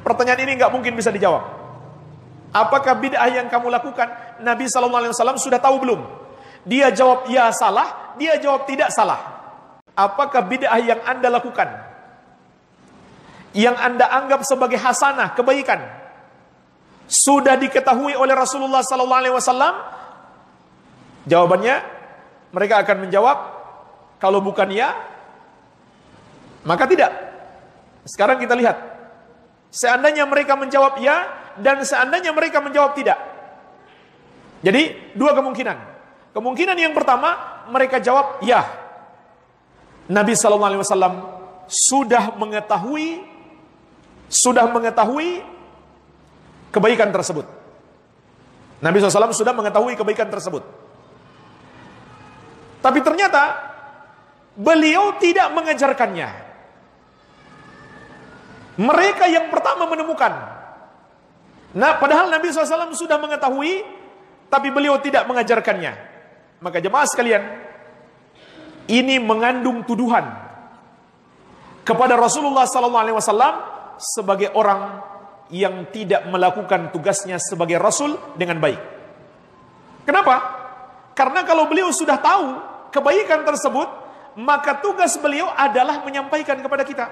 Pertanyaan ini nggak mungkin bisa dijawab. Apakah bid'ah yang kamu lakukan Nabi SAW sudah tahu belum? Dia jawab ya salah, dia jawab tidak salah. Apakah bid'ah yang Anda lakukan, yang Anda anggap sebagai hasanah, kebaikan, sudah diketahui oleh Rasulullah SAW? Jawabannya, mereka akan menjawab, kalau bukan ya, maka tidak. Sekarang kita lihat, seandainya mereka menjawab ya, dan seandainya mereka menjawab tidak. Jadi, dua kemungkinan. Kemungkinan yang pertama, mereka jawab ya. Nabi SAW sudah mengetahui kebaikan tersebut. Nabi SAW sudah mengetahui kebaikan tersebut. Tapi ternyata beliau tidak mengajarkannya. Mereka yang pertama menemukan. Nah, padahal Nabi SAW sudah mengetahui, tapi beliau tidak mengajarkannya. Maka jemaah sekalian, ini mengandung tuduhan kepada Rasulullah SAW sebagai orang yang tidak melakukan tugasnya sebagai Rasul dengan baik. Kenapa? Karena kalau beliau sudah tahu kebaikan tersebut, maka tugas beliau adalah menyampaikan kepada kita.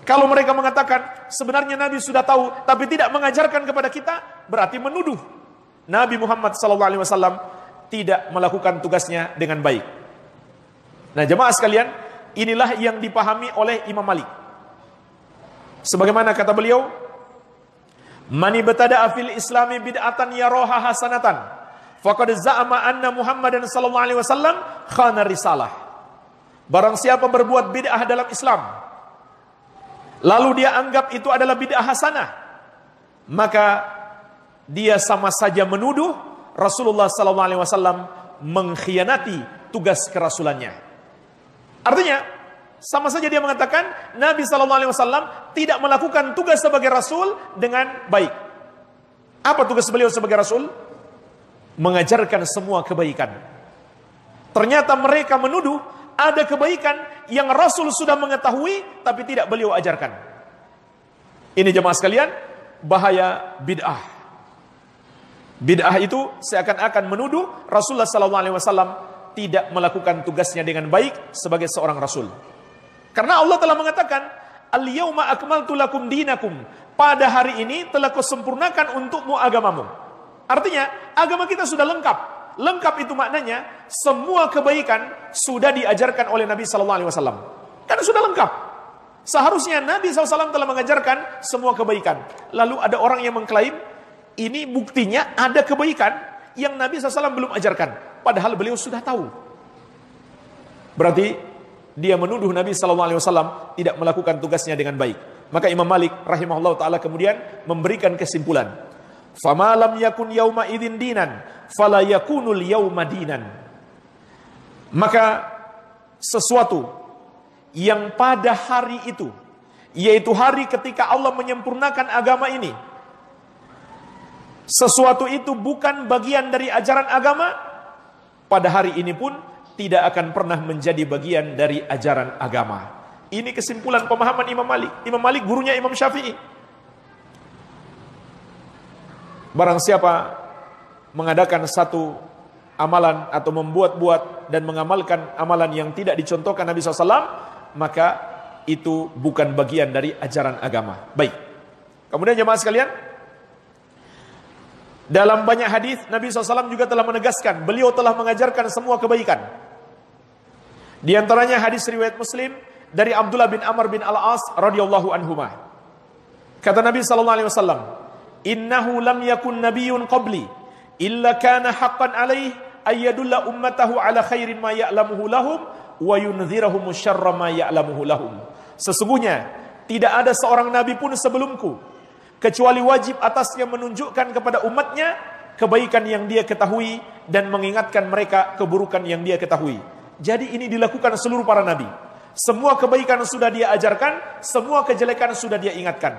Kalau mereka mengatakan sebenarnya Nabi sudah tahu tapi tidak mengajarkan kepada kita, berarti menuduh Nabi Muhammad SAW tidak melakukan tugasnya dengan baik. Nah, jemaah sekalian, inilah yang dipahami oleh Imam Malik. Sebagaimana kata beliau, "Man ibtada'a fil islami bid'atan yaraha hasanatan, faqad za'ama anna Muhammadan sallallahu alaihi wasallam khana risalah." Barang siapa berbuat bid'ah dalam Islam, lalu dia anggap itu adalah bid'ah hasanah, maka dia sama saja menuduh Rasulullah SAW mengkhianati tugas kerasulannya. Artinya, sama saja dia mengatakan Nabi SAW tidak melakukan tugas sebagai Rasul dengan baik. Apa tugas beliau sebagai Rasul? Mengajarkan semua kebaikan. Ternyata mereka menuduh ada kebaikan yang Rasul sudah mengetahui tapi tidak beliau ajarkan. Ini jemaah sekalian, bahaya bid'ah. Bid'ah itu seakan-akan menuduh Rasulullah SAW tidak melakukan tugasnya dengan baik sebagai seorang Rasul. Karena Allah telah mengatakan, "Al-yawma akmaltu lakum dinakum." Pada hari ini telah kusempurnakan untukmu agamamu. Artinya, agama kita sudah lengkap. Lengkap itu maknanya semua kebaikan sudah diajarkan oleh Nabi SAW. Karena sudah lengkap. Seharusnya Nabi SAW telah mengajarkan semua kebaikan. Lalu ada orang yang mengklaim, ini buktinya ada kebaikan yang Nabi SAW belum ajarkan. Padahal beliau sudah tahu. Berarti dia menuduh Nabi SAW tidak melakukan tugasnya dengan baik. Maka Imam Malik rahimahullah ta'ala kemudian memberikan kesimpulan. "Fama lam yakun yauma idzin dinan, fala yakunul yauma dinan." Maka sesuatu yang pada hari itu, yaitu hari ketika Allah menyempurnakan agama ini, sesuatu itu bukan bagian dari ajaran agama, pada hari ini pun tidak akan pernah menjadi bagian dari ajaran agama. Ini kesimpulan pemahaman Imam Malik. Imam Malik gurunya Imam Syafi'i. Barang siapa mengadakan satu amalan atau membuat-buat dan mengamalkan amalan yang tidak dicontohkan Nabi SAW, maka itu bukan bagian dari ajaran agama. Baik. Kemudian jemaah sekalian, dalam banyak hadis Nabi SAW juga telah menegaskan beliau telah mengajarkan semua kebaikan. Di antaranya hadis riwayat Muslim dari Abdullah bin Amr bin Al-As radhiyallahu anhuma. Kata Nabi SAW, "Innahu lam yakun nabiyyun qabli illa kana haqqan alaihi ayyadulla ummatahu ala khairin ma ya'lamuhu lahum wa yunzirahum syarra ma ya'lamuhu lahum." Sesungguhnya tidak ada seorang nabi pun sebelumku kecuali wajib atasnya menunjukkan kepada umatnya kebaikan yang dia ketahui dan mengingatkan mereka keburukan yang dia ketahui. Jadi ini dilakukan seluruh para nabi. Semua kebaikan sudah dia ajarkan, semua kejelekan sudah dia ingatkan.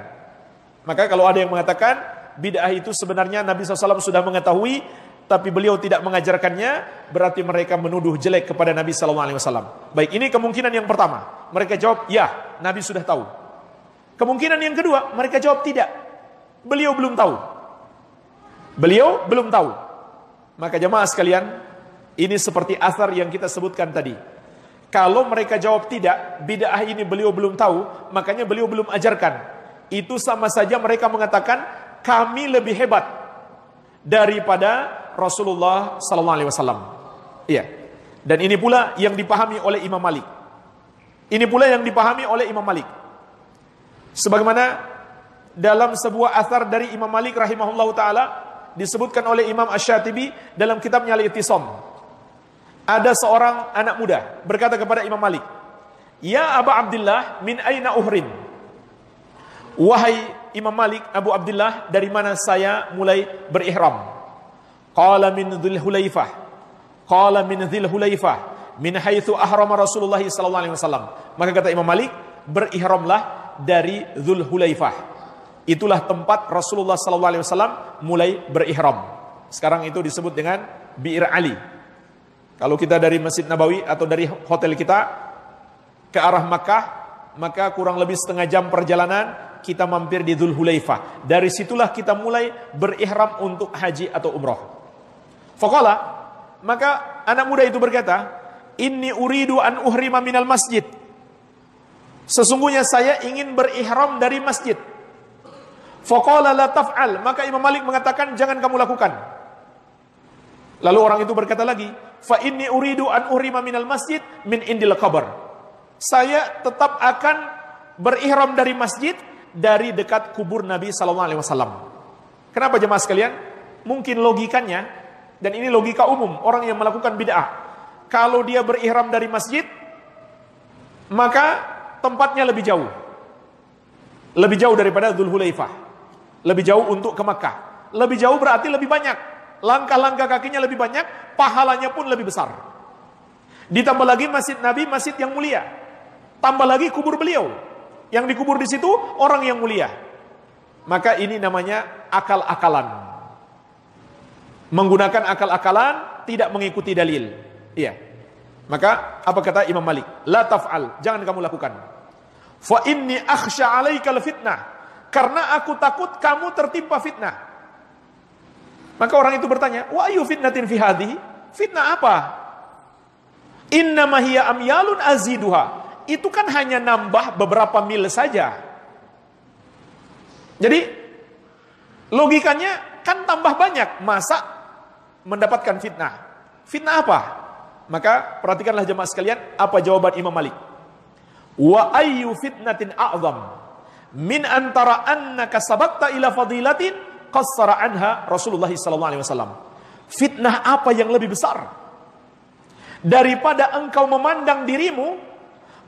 Maka kalau ada yang mengatakan bid'ah itu sebenarnya Nabi SAW sudah mengetahui tapi beliau tidak mengajarkannya, berarti mereka menuduh jelek kepada Nabi SAW. Baik, ini kemungkinan yang pertama. Mereka jawab, ya, Nabi sudah tahu. Kemungkinan yang kedua, mereka jawab tidak. Beliau belum tahu. Beliau belum tahu. Maka jemaah sekalian, ini seperti asar yang kita sebutkan tadi. Kalau mereka jawab tidak, bid'ah ini beliau belum tahu, makanya beliau belum ajarkan. Itu sama saja mereka mengatakan, kami lebih hebat daripada Rasulullah SAW. Iya. Dan ini pula yang dipahami oleh Imam Malik. Ini pula yang dipahami oleh Imam Malik. Sebagaimana dalam sebuah athar dari Imam Malik rahimahullahu ta'ala, disebutkan oleh Imam Asy-Syatibi dalam kitabnya Al-I'tisam. Ada seorang anak muda berkata kepada Imam Malik, "Ya Aba Abdullah, min aina uhrim?" Wahai Imam Malik, Abu Abdullah, dari mana saya mulai berihram? Qala min Dzul Hulaifah. Qala min Dzul Hulaifah, min haitsu ahrama Rasulullah sallallahu alaihi wasallam. Maka kata Imam Malik, berihramlah dari Dzul Hulaifah. Itulah tempat Rasulullah sallallahu alaihi wasallam mulai berihram. Sekarang itu disebut dengan Bi'r Ali. Kalau kita dari Masjid Nabawi atau dari hotel kita ke arah Makkah, maka kurang lebih setengah jam perjalanan kita mampir di Dzul Hulaifah. Dari situlah kita mulai berihram untuk haji atau umrah. Faqala, maka anak muda itu berkata, "Inni uridu an uhrima minal masjid." Sesungguhnya saya ingin berihram dari masjid. Faqala la taf'al, maka Imam Malik mengatakan jangan kamu lakukan. Lalu orang itu berkata lagi, "Fa inni uridu an uhrima minal masjid min indil qabr." Saya tetap akan berihram dari masjid dari dekat kubur Nabi sallallahu alaihi wasallam. Kenapa jemaah sekalian? Mungkin logikanya, dan ini logika umum orang yang melakukan bid'ah. Kalau dia berihram dari masjid, maka tempatnya lebih jauh. Lebih jauh daripada Dzul Hulaifah. Lebih jauh untuk ke Makkah. Lebih jauh berarti lebih banyak. Langkah-langkah kakinya lebih banyak, pahalanya pun lebih besar. Ditambah lagi masjid Nabi, masjid yang mulia. Tambah lagi kubur beliau. Yang dikubur di situ orang yang mulia. Maka ini namanya akal-akalan. Menggunakan akal-akalan, tidak mengikuti dalil. Iya. Maka apa kata Imam Malik? La taf'al, jangan kamu lakukan. Fa inni akhsha 'alaikal fitnah. Karena aku takut kamu tertimpa fitnah. Maka orang itu bertanya, "Wa ayu fitnatin fi hadhihi?" Fitnah apa? Innama hiya amyalun aziduha. Itu kan hanya nambah beberapa mil saja. Jadi logikanya kan tambah banyak, masa mendapatkan fitnah? Fitnah apa? Maka perhatikanlah jemaah sekalian apa jawaban Imam Malik. Wa ayyu fitnatin a'zam min antara annaka sabaqta ila fadilatin qassara anha Rasulullah sallallahu alaihi wasallam. Fitnah apa yang lebih besar daripada engkau memandang dirimu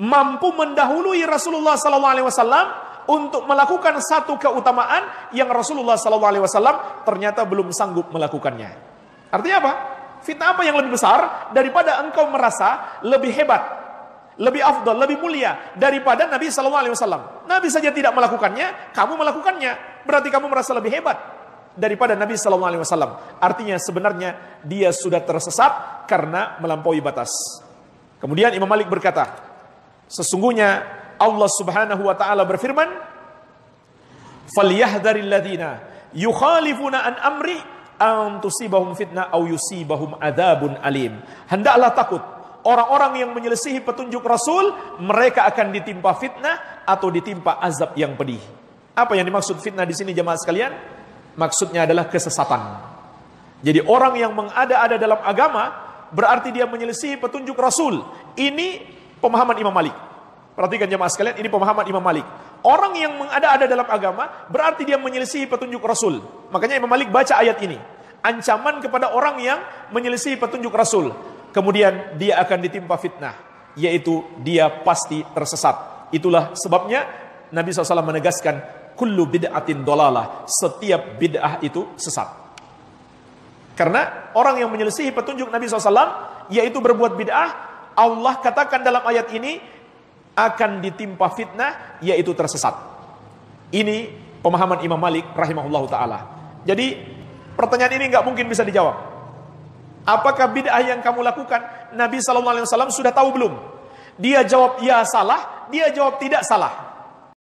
mampu mendahului Rasulullah sallallahu alaihi wasallam untuk melakukan satu keutamaan yang Rasulullah sallallahu alaihi wasallam ternyata belum sanggup melakukannya. Artinya apa? Fitnah apa yang lebih besar daripada engkau merasa lebih hebat, lebih afdal, lebih mulia daripada Nabi sallallahu alaihi wasallam. Nabi saja tidak melakukannya, kamu melakukannya. Berarti kamu merasa lebih hebat daripada Nabi sallallahu alaihi wasallam. Artinya sebenarnya dia sudah tersesat karena melampaui batas. Kemudian Imam Malik berkata, sesungguhnya Allah Subhanahu wa taala berfirman, "Falyahdharil ladzina yukhalifuna an amri an tusibahum fitnah aw yusibahum adzabun alim." Hendaklah takut orang-orang yang menyelisihi petunjuk Rasul, mereka akan ditimpa fitnah atau ditimpa azab yang pedih. Apa yang dimaksud fitnah di sini jemaah sekalian? Maksudnya adalah kesesatan. Jadi orang yang mengada-ada dalam agama berarti dia menyelisihi petunjuk Rasul. Ini pemahaman Imam Malik. Perhatikan jemaah sekalian, ini pemahaman Imam Malik. Orang yang mengada-ada dalam agama berarti dia menyelisihi petunjuk Rasul. Makanya Imam Malik baca ayat ini. Ancaman kepada orang yang menyelisihi petunjuk Rasul. Kemudian dia akan ditimpa fitnah, yaitu dia pasti tersesat. Itulah sebabnya Nabi SAW menegaskan, kullu bid'atin dolalah, setiap bid'ah itu sesat. Karena orang yang menyelisihi petunjuk Nabi SAW, yaitu berbuat bid'ah, Allah katakan dalam ayat ini akan ditimpa fitnah, yaitu tersesat. Ini pemahaman Imam Malik rahimahullahu ta'ala. Jadi pertanyaan ini nggak mungkin bisa dijawab. Apakah bid'ah yang kamu lakukan Nabi SAW sudah tahu belum? Dia jawab ya salah, dia jawab tidak salah.